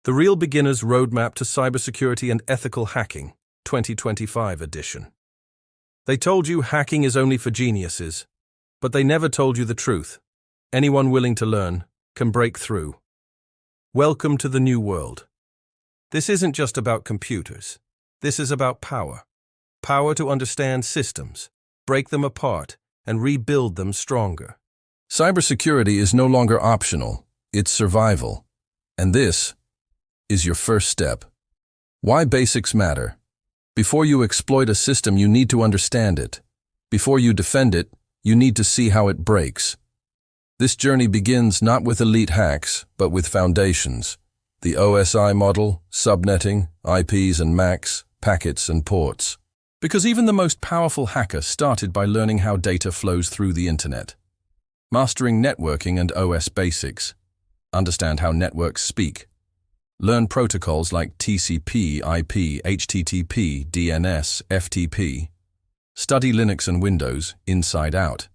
The Real Beginner's Roadmap to Cybersecurity and Ethical Hacking, 2025 edition. They told you hacking is only for geniuses, but they never told you the truth. Anyone willing to learn can break through. Welcome to the new world. This isn't just about computers. This is about power. Power to understand systems, break them apart, and rebuild them stronger. Cybersecurity is no longer optional, it's survival. And this is your first step. Why basics matter. Before you exploit a system, you need to understand it. Before you defend it, you need to see how it breaks. This journey begins not with elite hacks, but with foundations. The OSI Model, subnetting, IPs and MACs, packets and ports. Because even the most powerful hacker started by learning how data flows through the internet. Mastering networking and OS basics. Understand how networks speak. Learn protocols like TCP, IP, HTTP, DNS, FTP. Study Linux and Windows inside out.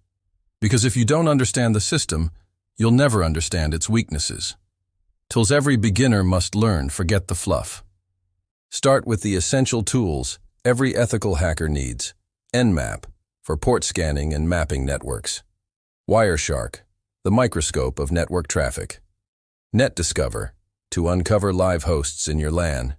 Because if you don't understand the system, you'll never understand its weaknesses. Tools every beginner must learn, forget the fluff. Start with the essential tools every ethical hacker needs. Nmap, for port scanning and mapping networks. Wireshark, the microscope of network traffic. NetDiscover, to uncover live hosts in your LAN.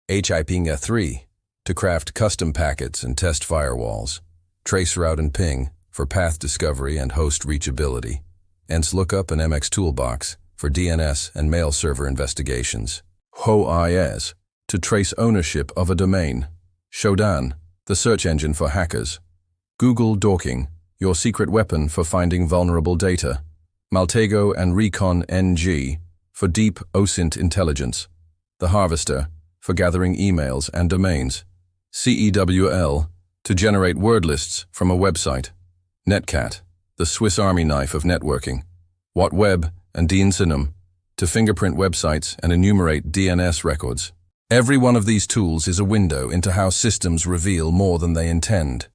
HIPing-3, to craft custom packets and test firewalls. Traceroute and Ping, for path discovery and host reachability. ENS-Lookup and MX Toolbox, for DNS and mail server investigations. HOIS, to trace ownership of a domain. Shodan, the search engine for hackers. Google Dorking, your secret weapon for finding vulnerable data. Maltego and Recon NG, for deep OSINT intelligence. The Harvester, for gathering emails and domains. CEWL, to generate word lists from a website. Netcat, the Swiss Army knife of networking. WhatWeb and DNSINUM, to fingerprint websites and enumerate DNS records. Every one of these tools is a window into how systems reveal more than they intend.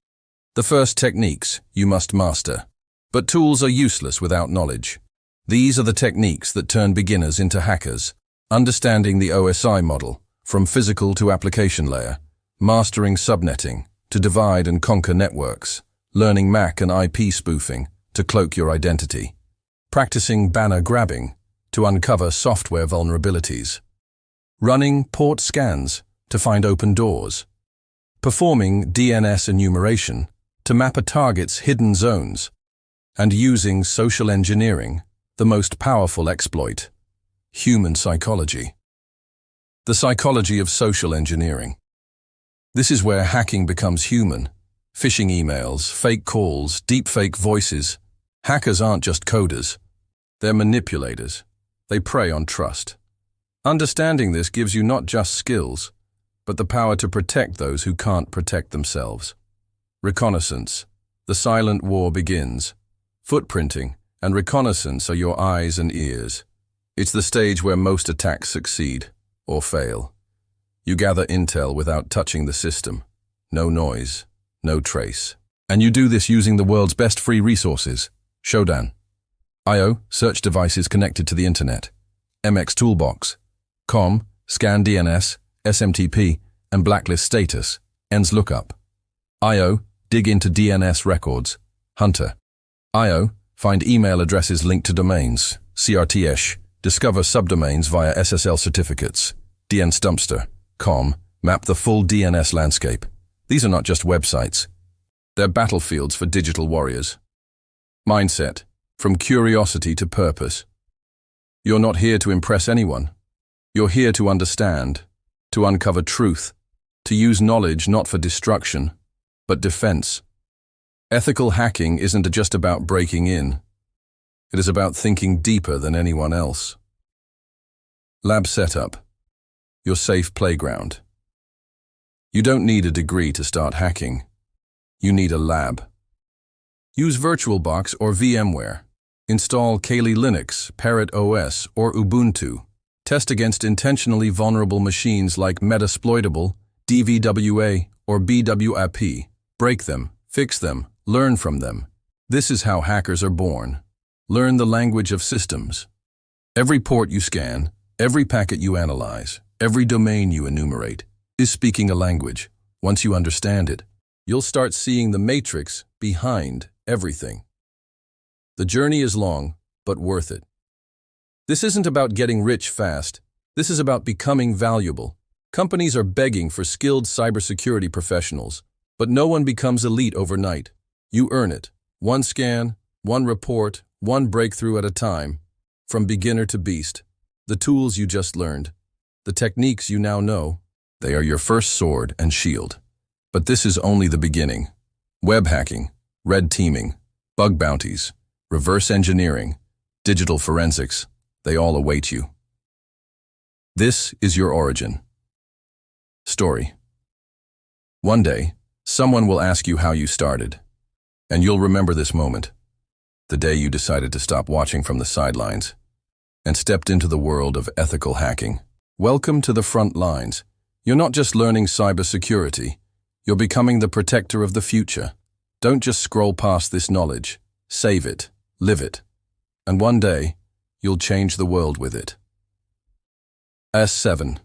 The first techniques you must master. But tools are useless without knowledge. These are the techniques that turn beginners into hackers. Understanding the OSI model, from physical to application layer. Mastering subnetting, to divide and conquer networks. Learning MAC and IP spoofing, to cloak your identity. Practicing banner grabbing, to uncover software vulnerabilities. Running port scans, to find open doors. Performing DNS enumeration, to map a target's hidden zones. And using social engineering, the most powerful exploit. Human psychology. The psychology of social engineering. This is where hacking becomes human. Phishing emails, fake calls, deepfake voices. Hackers aren't just coders. They're manipulators. They prey on trust. Understanding this gives you not just skills, but the power to protect those who can't protect themselves. Reconnaissance. The silent war begins. Footprinting and reconnaissance are your eyes and ears. It's the stage where most attacks succeed or fail. You gather intel without touching the system. No noise, no trace. And you do this using the world's best free resources. Shodan. IO, search devices connected to the internet. MX Toolbox. COM, scan DNS, SMTP, and blacklist status. ENS-Lookup. IO, dig into DNS records. Hunter. IO, find email addresses linked to domains. CRTS, discover subdomains via SSL certificates. DNSdumpster. COM, map the full DNS landscape. These are not just websites. They're battlefields for digital warriors. Mindset, from curiosity to purpose. You're not here to impress anyone. You're here to understand, to uncover truth, to use knowledge not for destruction, but defense. Ethical hacking isn't just about breaking in. It is about thinking deeper than anyone else. Lab setup, your safe playground. You don't need a degree to start hacking. You need a lab. Use VirtualBox or VMware. Install Kali Linux, Parrot OS, or Ubuntu. Test against intentionally vulnerable machines like Metasploitable, DVWA, or BWAP. Break them, fix them, learn from them. This is how hackers are born. Learn the language of systems. Every port you scan, Every packet you analyze, every domain you enumerate, is speaking a language. Once you understand it, you'll start seeing the matrix behind everything. The journey is long, but worth it. This isn't about getting rich fast. This is about becoming valuable. Companies are begging for skilled cybersecurity professionals, but no one becomes elite overnight. You earn it. One scan, one report, one breakthrough at a time. From beginner to beast. The tools you just learned, the techniques you now know, they are your first sword and shield. But this is only the beginning. Web hacking, red teaming, bug bounties, reverse engineering, digital forensics, they all await you. This is your origin story. One day, someone will ask you how you started, and you'll remember this moment, the day you decided to stop watching from the sidelines and stepped into the world of ethical hacking. Welcome to the front lines. You're not just learning cybersecurity, you're becoming the protector of the future. Don't just scroll past this knowledge. Save it, live it, and one day, you'll change the world with it. S7.